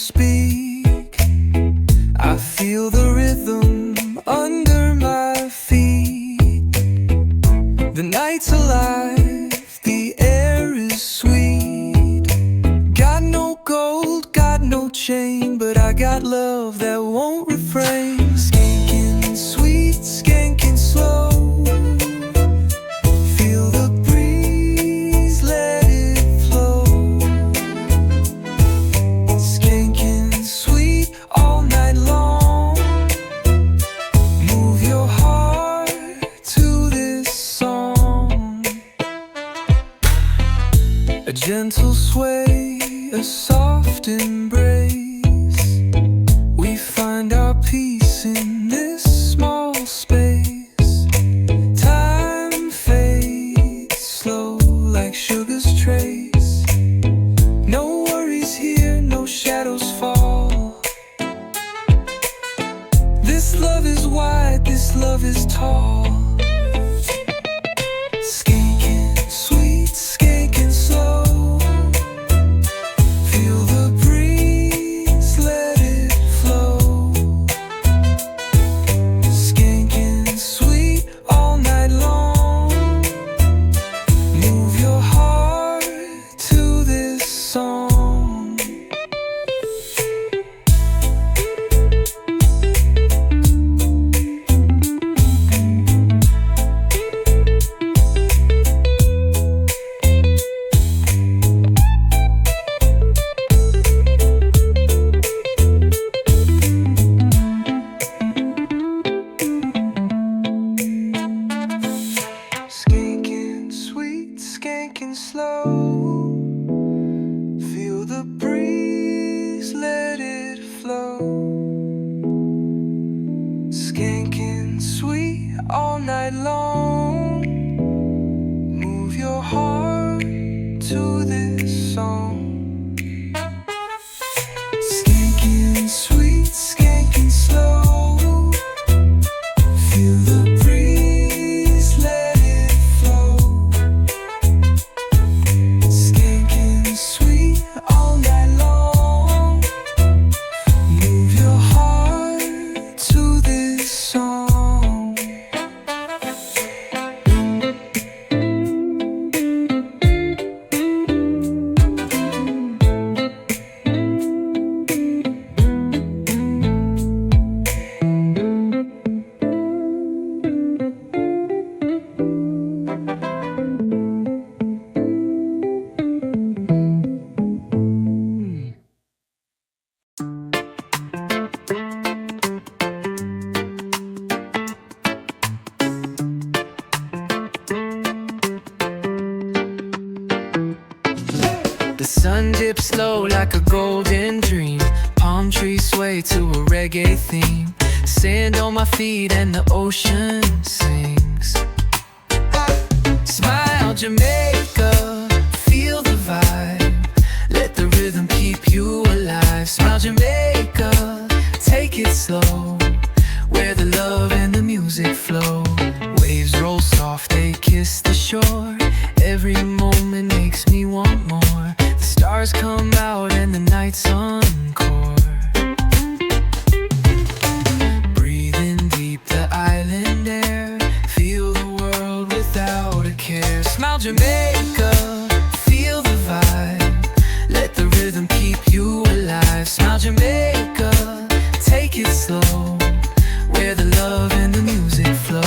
speak. I feel the rhythm under my feet. The night's alive, the air is sweet. Got no gold, got no chain, but I got love that won't refrain. Skanking sweet, skanking slow. Feel the breeze, let it flow. Skanking sweet all night long. Move your heart to this song. A gentle sway, a soft embrace. We find our peace in this small space. Time fades slow like sugar's trace. No worries here, no shadows fall. This love is wide, this love is tall. Skanking sweet, skanking slow. Feel the breeze, let it flow. Skanking sweet all night long. Move your heart to this song. Skanking sweet, skanking slow. Feel the breeze, let it flow. Skanking sweet all night long. Move your heart to this song. Skanking sweet, skanking slow. Feel the breeze, let it flow. Skanking sweet all night long. Move your heart to this song. The sun dips slow like a golden dream. Palm trees sway to a reggae theme. Sand on my feet and the ocean sings. Smile Jamaica, feel the vibe. Let the rhythm keep you alive. Smile Jamaica, take it slow. Where the love and the music flow. Waves roll soft, they kiss the shore. Every moment makes me want more. The stars come out and the night's encore. Breathe in deep the island air. Feel the world without a care. Smile Jamaica, feel the vibe. Let the rhythm keep you alive. Smile Jamaica, take it slow. Where the love and the music flow.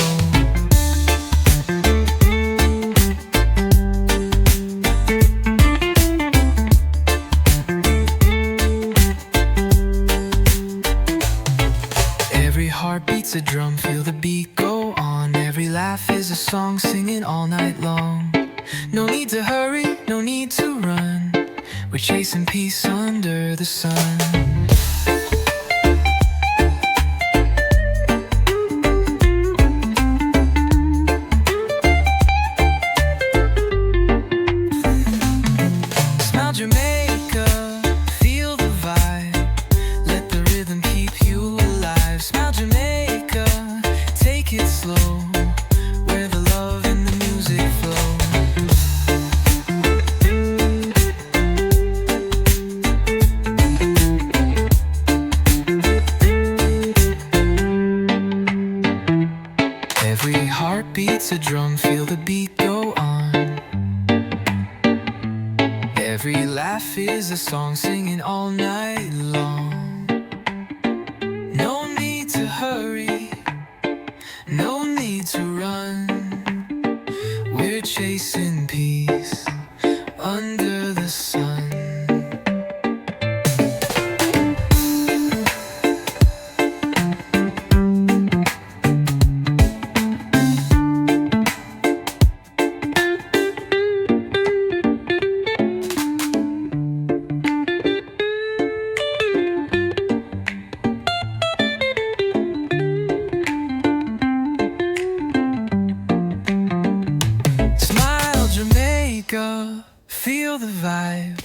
Every heart beats a drum, feel the beat go on. Every laugh is a song, singing all night long. No need to hurry, no need to run. We're chasing peace under the sun. Smile Jamaica, feel the vibe. Let the rhythm keep you alive. Smile Jamaica, take it slow. Where the love and the music flow. a drum, feel the beat go on. Every laugh is a song, singing all night long. No need to hurry, no need to run. We're chasing peace under the sun. Feel the vibe,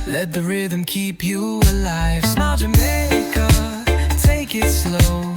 let the rhythm keep you alive. Smile Jamaica, take it slow.